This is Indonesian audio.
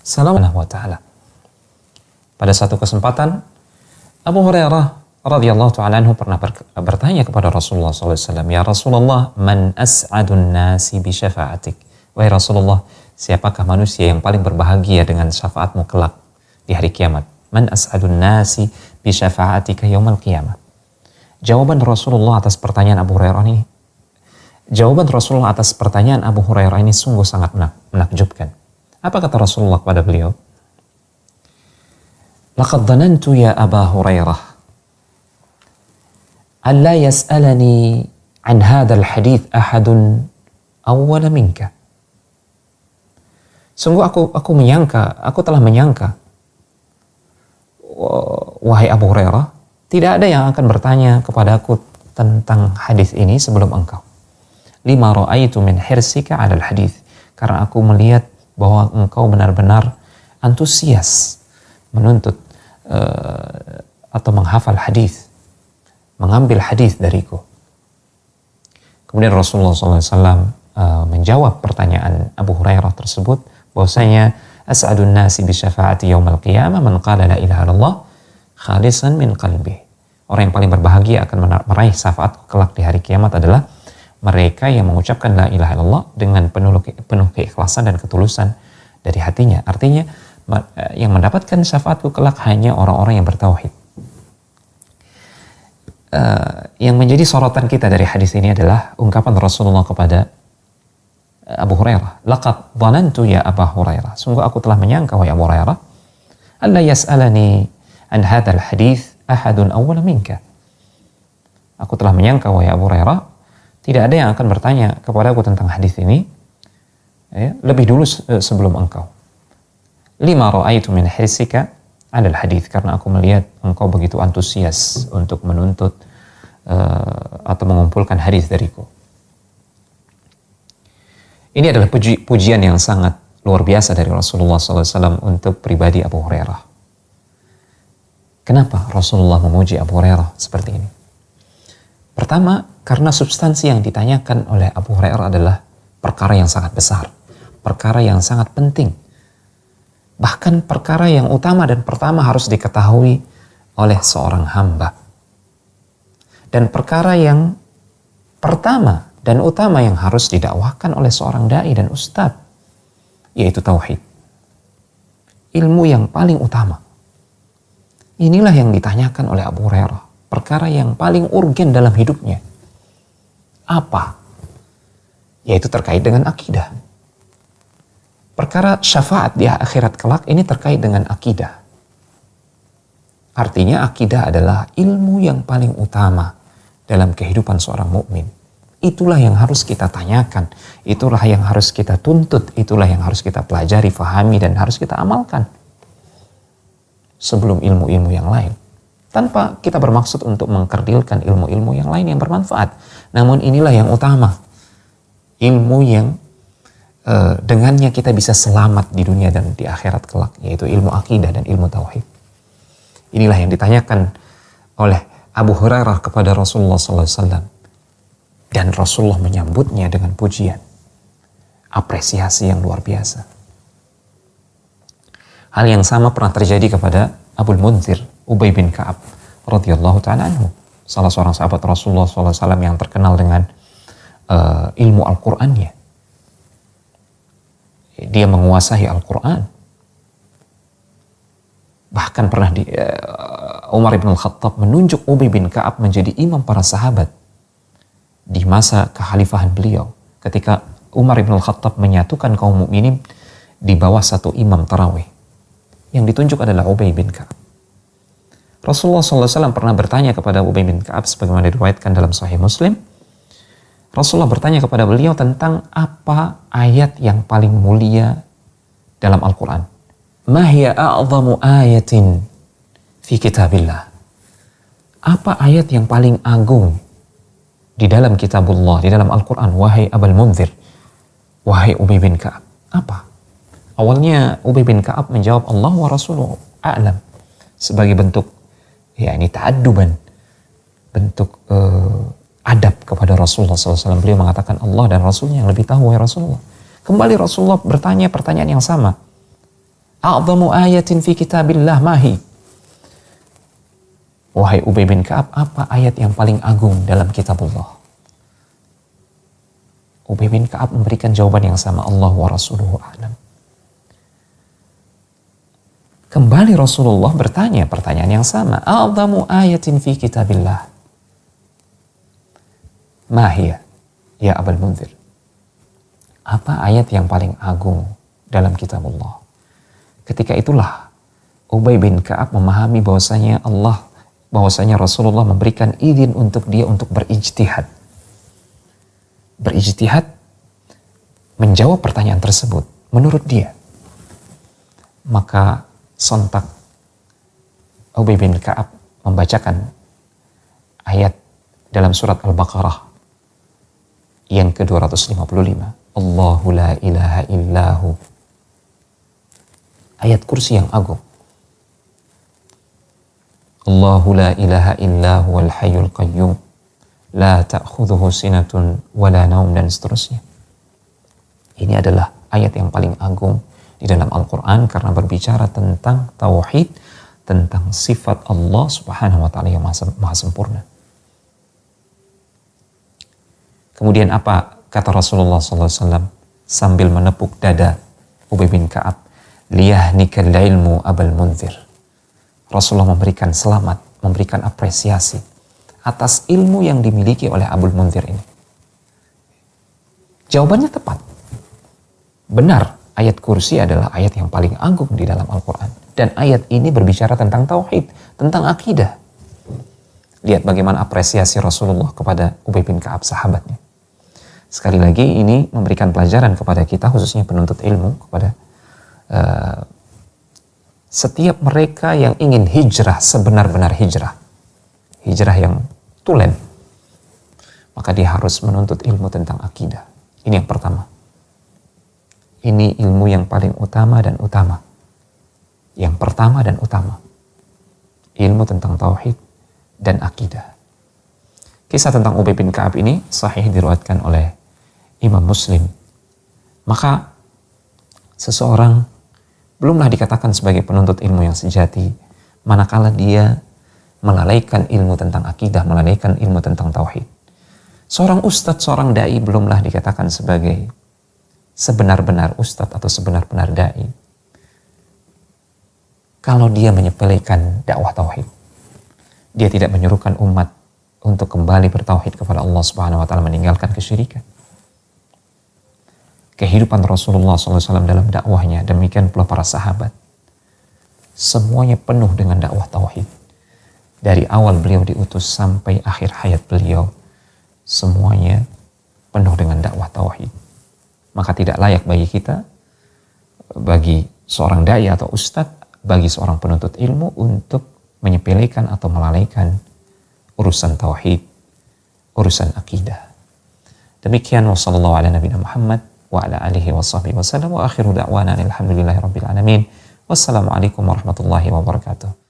Subhanahu wa ta'ala. Pada satu kesempatan, Abu Hurairah radhiyallahu ta'ala anhu pernah bertanya kepada Rasulullah SAW, "Ya Rasulullah, man as'adun nasi bi syafa'atik?" Wahai Rasulullah, siapakah manusia yang paling berbahagia dengan syafaatmu kelak di hari kiamat? Man as'adun nasi bi syafa'atika yaumal qiyamah. Jawaban Rasulullah atas pertanyaan Abu Hurairah ini sungguh sangat menakjubkan. Apa kata Rasulullah kepada beliau? Laqad dhanantu ya Aba Hurairah an la yas'alani an hadzal hadits ahadun awwala minka. Sungguh aku telah menyangka, wahai Abu Hurairah, tidak ada yang akan bertanya kepada aku tentang hadis ini sebelum engkau. Lima ra'aitu min hirsika 'alal hadis, karena aku melihat bahwa engkau benar-benar antusias menuntut atau menghafal hadis, mengambil hadis dariku. Kemudian Rasulullah SAW menjawab pertanyaan Abu Hurairah tersebut, bahwasanya as'adun nasi bi syafaati yaumal qiyamah man qala la ilaha illallah khalisan min qalbi. Orang yang paling berbahagia akan meraih syafaat kelak di hari kiamat adalah mereka yang mengucapkan la ilaha illallah dengan penuh keikhlasan dan ketulusan dari hatinya. Artinya yang mendapatkan syafaatku kelak hanya orang-orang yang bertauhid. Yang menjadi sorotan kita dari hadis ini adalah ungkapan Rasulullah kepada Abu Hurairah, laqad dhanantu ya Aba Hurairah, sungguh aku telah menyangka wahai Abu Hurairah, alla yas'alani an hadzal hadits ahadun awwala minka. Aku telah menyangka wahai Abu Hurairah, tidak ada yang akan bertanya kepada aku tentang hadis ini lebih dulu sebelum engkau. Lima ra'aitu min hirsika 'alal hadits, karena aku melihat engkau begitu antusias untuk menuntut atau mengumpulkan hadis dariku. Ini adalah pujian yang sangat luar biasa dari Rasulullah SAW untuk pribadi Abu Hurairah. Kenapa Rasulullah memuji Abu Hurairah seperti ini? Pertama, karena substansi yang ditanyakan oleh Abu Hurairah adalah perkara yang sangat besar, perkara yang sangat penting. Bahkan perkara yang utama dan pertama harus diketahui oleh seorang hamba. Dan perkara yang pertama dan utama yang harus didakwahkan oleh seorang dai dan ustadz, yaitu tauhid. Ilmu yang paling utama. Inilah yang ditanyakan oleh Abu Hurairah, perkara yang paling urgen dalam hidupnya. Apa? Yaitu terkait dengan akidah. Perkara syafaat di akhirat kelak ini terkait dengan akidah. Artinya akidah adalah ilmu yang paling utama dalam kehidupan seorang mukmin. Itulah yang harus kita tanyakan, itulah yang harus kita tuntut, itulah yang harus kita pelajari, fahami, dan harus kita amalkan sebelum ilmu-ilmu yang lain. Tanpa kita bermaksud untuk mengkerdilkan ilmu-ilmu yang lain yang bermanfaat. Namun inilah yang utama, ilmu yang dengannya kita bisa selamat di dunia dan di akhirat kelak, yaitu ilmu akidah dan ilmu tauhid. Inilah yang ditanyakan oleh Abu Hurairah kepada Rasulullah SAW. Dan Rasulullah menyambutnya dengan pujian, apresiasi yang luar biasa. Hal yang sama pernah terjadi kepada Abul Munzir, Ubay bin Ka'ab radhiyallahu ta'ala anhu, salah seorang sahabat Rasulullah SAW yang terkenal dengan ilmu Al-Qur'annya. Dia menguasai Al-Qur'an. Bahkan pernah Umar bin Khattab menunjuk Ubay bin Ka'ab menjadi imam para sahabat di masa kekhalifahan beliau, ketika Umar bin Khattab menyatukan kaum mukminin di bawah satu imam tarawih. Yang ditunjuk adalah Ubay bin Ka'ab. Rasulullah SAW pernah bertanya kepada Ubay bin Ka'ab, sebagaimana diriwayatkan dalam Sahih Muslim. Rasulullah bertanya kepada beliau tentang apa ayat yang paling mulia dalam Al-Quran. Ma hiya a'zamu ayatin fi kitabillah. Apa ayat yang paling agung di dalam kitabullah, di dalam Al-Quran, wahai Abul Munzir, wahai Ubay bin Ka'ab? Apa? Awalnya Ubay bin Ka'ab menjawab Allah wa Rasuluhu a'lam, sebagai bentuk ta'adduban, bentuk adab kepada Rasulullah SAW. Beliau mengatakan Allah dan Rasulnya yang lebih tahu, wahai Rasulullah. Kembali Rasulullah bertanya pertanyaan yang sama. A'zamu ayatin fi kitabillah mahi. Wahai Ubay bin Ka'ab, apa ayat yang paling agung dalam kitabullah? Ubay bin Ka'ab memberikan jawaban yang sama, Allah wa rasuluhu a'lam. Kembali Rasulullah bertanya pertanyaan yang sama, A'zamu ayatin fi kitabillah mahiyah ya Abul Munzir. Apa ayat yang paling agung dalam kitabullah? Ketika itulah Ubay bin Ka'ab memahami bahwasanya Rasulullah memberikan izin untuk dia untuk berijtihad. Berijtihad menjawab pertanyaan tersebut menurut dia. Maka sontak Ubay bin Ka'ab membacakan ayat dalam surat Al-Baqarah yang ke-255. Allahu la ilaha illahu. Ayat kursi yang agung. Allahu la ilaha illahu wal hayyul qayyum. La ta'khudhuhu sinatun wa la naum, dan seterusnya. Ini adalah ayat yang paling agung di dalam Al-Quran karena berbicara tentang tauhid, tentang sifat Allah Subhanahu wa Ta'ala yang maha sempurna. Kemudian apa kata Rasulullah SAW sambil menepuk dada Ubay bin Ka'ab? Liyahnikal ilmu Abul Munzir. Rasulullah memberikan selamat, memberikan apresiasi atas ilmu yang dimiliki oleh Abul Munzir ini. Jawabannya tepat. Benar, ayat kursi adalah ayat yang paling agung di dalam Al-Quran. Dan ayat ini berbicara tentang tauhid, tentang akidah. Lihat bagaimana apresiasi Rasulullah kepada Ubay bin Ka'ab, sahabatnya. Sekali lagi ini memberikan pelajaran kepada kita, khususnya penuntut ilmu, kepada setiap mereka yang ingin hijrah, sebenar-benar hijrah yang tulen, maka dia harus menuntut ilmu tentang akidah. Ini yang pertama. Ini ilmu yang paling utama dan utama. Yang pertama dan utama. Ilmu tentang tauhid dan akidah. Kisah tentang Ubay bin Ka'ab ini sahih diriwayatkan oleh Imam Muslim. Maka seseorang belumlah dikatakan sebagai penuntut ilmu yang sejati manakala dia melalaikan ilmu tentang akidah, melalaikan ilmu tentang tauhid. Seorang ustadz, seorang da'i belumlah dikatakan sebagai sebenar-benar ustadz atau sebenar-benar da'i kalau dia menyepelekan dakwah tauhid. Dia tidak menyuruhkan umat untuk kembali bertauhid kepada Allah Subhanahu wa Ta'ala, meninggalkan kesyirikan. Kehidupan Rasulullah SAW dalam dakwahnya, demikian pula para sahabat, semuanya penuh dengan dakwah tauhid. Dari awal beliau diutus sampai akhir hayat beliau, semuanya penuh dengan dakwah tauhid. Maka tidak layak bagi kita, bagi seorang dai atau ustadz, bagi seorang penuntut ilmu untuk menyepelekan atau melalaikan urusan tauhid, urusan akidah. Demikian, wa sallallahu ala nabiyina Muhammad wa ala alihi wa sahbihi wa sallam, wa akhiru da'wana alhamdulillahi rabbil alamin. Wassalamualaikum warahmatullahi wabarakatuh.